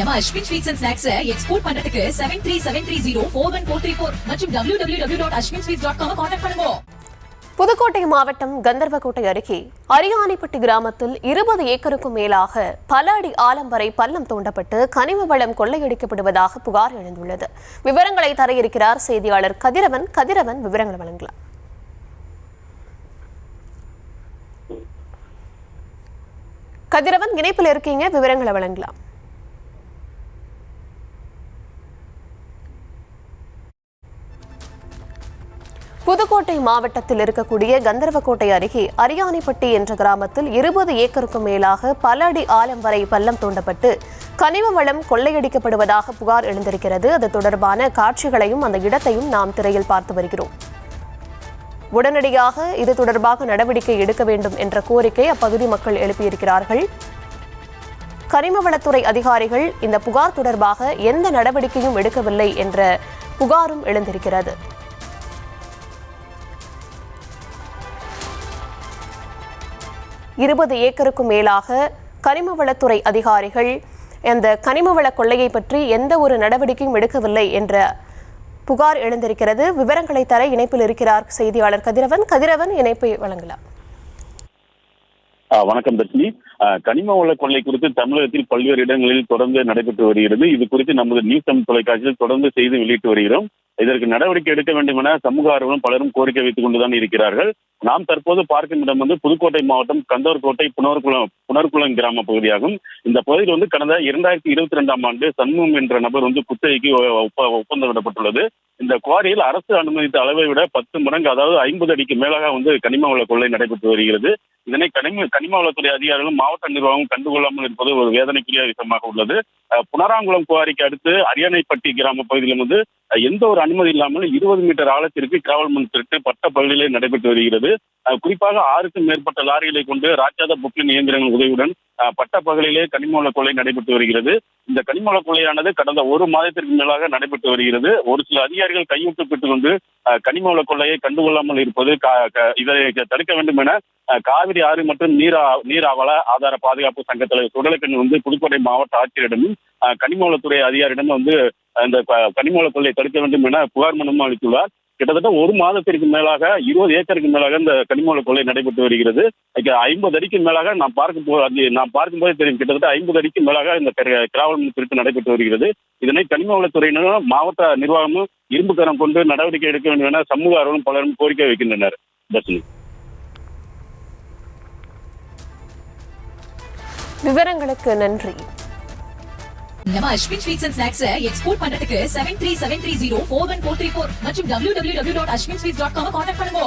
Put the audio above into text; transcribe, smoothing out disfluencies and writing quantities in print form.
நம்ம Ashwin sweets and snacks export பண்றதுக்கு 7373041434 மற்றும் www.ashwinsweets.com கான்டாக்ட் பண்ணுங்க. புதுக்கோட்டை மாவட்டம் கந்தர்வக்கோட்டை அருகே அரியானைப்பட்டி கிராமத்தில் 20 ஏக்கருக்கும் மேலாக பல அடி ஆழம் வரை பள்ளம் தோண்டப்பட்டு கனிம வளம் கொள்ளையடிக்கப்படுவதாக புகார் எழுந்துள்ளது. விவரங்களை தர இருக்கிறார் செய்தியாளர் கதிரவன். விவரங்களை வழங்கலாம். கதிரவன், இணைப்பில் இருக்கீங்க, விவரங்களை வழங்கலாம். புதுக்கோட்டை மாவட்டத்தில் இருக்கக்கூடிய கந்தர்வக்கோட்டை அருகே அரியானைப்பட்டி என்ற கிராமத்தில் 20 ஏக்கருக்கும் மேலாக பல அடி ஆழம் வரை பள்ளம் தோண்டப்பட்டு கனிம வளம் கொள்ளையடிக்கப்படுவதாக புகார் எழுந்திருக்கிறது. அது தொடர்பான காட்சிகளையும் அந்த இடத்தையும் நாம் திரையில் பார்த்து வருகிறோம். உடனடியாக இது தொடர்பாக நடவடிக்கை எடுக்க வேண்டும் என்ற கோரிக்கை அப்பகுதி மக்கள் எழுப்பியிருக்கிறார்கள். கனிம வளத்துறை அதிகாரிகள் இந்த புகார் தொடர்பாக எந்த நடவடிக்கையும் எடுக்கவில்லை என்ற புகாரும் எழுந்திருக்கிறது. இருபது ஏக்கருக்கும் மேலாக கனிம வளத்துறை அதிகாரிகள் இந்த கனிம வள கொள்ளையை பற்றி எந்த ஒரு நடவடிக்கையும் எடுக்கவில்லை என்ற புகார் எழுந்திருக்கிறது. விவரங்களை தர இணைப்பில் இருக்கிறார் செய்தியாளர் கதிரவன், இணைப்பை வழங்கலாம். வணக்கம் தர்ஷினி. கனிம வள கொள்ளை குறித்து தமிழகத்தில் பல்வேறு இடங்களில் தொடர்ந்து நடைபெற்று வருகிறது. இது குறித்து நமது நியூஸ் தமிழ் தொலைக்காட்சியில் தொடர்ந்து செய்தி வெளியிட்டு வருகிறோம். இதற்கு நடவடிக்கை எடுக்க வேண்டும் என சமூக ஆர்வலரும் பலரும் கோரிக்கை வைத்துக் கொண்டுதான் இருக்கிறார்கள். நாம் தற்போது பார்க்கும் இடம் புதுக்கோட்டை மாவட்டம் கந்தர்வக்கோட்டை புனர்குளம் கிராம பகுதியாகும். இந்த பகுதியில் கடந்த 2022ஆம் ஆண்டு சண்முகம் என்ற நபர் குத்தகைக்கு ஒப்பந்தம் விடப்பட்டுள்ளது. இந்த குவாரியில் அரசு அனுமதித்த அளவை விட 10 மடங்கு, அதாவது 50 அடிக்கு மேலாக கனிம வள கொள்ளை நடைபெற்று வருகிறது. இதனை கனிம வளத்துறை அதிகாரிகளும் மாவட்ட நிர்வாகம் கண்டுகொள்ளாமல் இருப்பது ஒரு வேதனைக்குரிய விஷயமாக உள்ளது. புனராங்குளம் குவாரிக்கு அடுத்து அரியானைப்பட்டி கிராம பகுதியில் எந்த ஒரு அனுமதி இல்லாமல் 20 மீட்டர் ஆழத்திற்கு கிராவல் மண் திருட்டு பட்ட பகுதியிலே நடைபெற்று வருகிறது. குறிப்பாக 6க்கும் மேற்பட்ட லாரிகளை கொண்டு ராட்சாத பொக்லின் இயந்திரங்கள் உதவியுடன் பட்ட பகுதியிலே கனிம வள கொள்ளை நடைபெற்று வருகிறது. இந்த கனிம வள கொள்ளையானது கடந்த 1 மாதத்திற்கு மேலாக நடைபெற்று வருகிறது. ஒரு சில அதிகாரிகள் கையூட்டு பெற்றுக் கொண்டு கனிம வள கொள்ளையை கண்டுகொள்ளாமல் இருப்பது இதை தடுக்க வேண்டும் என காவிரி ஆறு மற்றும் நீர் வள ஆதார பாதுகாப்பு சங்க தலைவர் சுடலக்கண்ணன் புதுக்கோட்டை மாவட்ட ஆட்சியரிடமும் கனிம வளத்துறை அதிகாரியிடம் இந்த கனிம வள கொள்ளையை தடுக்க வேண்டும் என புகார் மனுவும் அளித்துள்ளார். கிட்டத்தட்ட 1 மாதத்திற்கு மேலாக 20 ஏக்கருக்கு மேலாக இந்த கனிம வள கொள்ளை நடைபெற்று வருகிறது. 50 அடிக்கு மேலாக நாம் பார்க்கும்போது தெரியும், கிட்டத்தட்ட 50 அடிக்கு மேலாக இந்த கிராவல் மண் திருட்டு நடைபெற்று வருகிறது. இதனை கனிம வளத்துறையினரும் மாவட்ட நிர்வாகமும் இரும்பு கரம் கொண்டு நடவடிக்கை எடுக்க வேண்டும் என சமூக ஆர்வலரும் பலரும் கோரிக்கை வைக்கின்றனர். தர்ஷினி, விவரங்களுக்கு நன்றி. நம்ம Ashwin sweets and snacks export பண்றதுக்கு 7373041434 மற்றும் www.ashwinsweets.com கான்டாக்ட் பண்ணுங்க.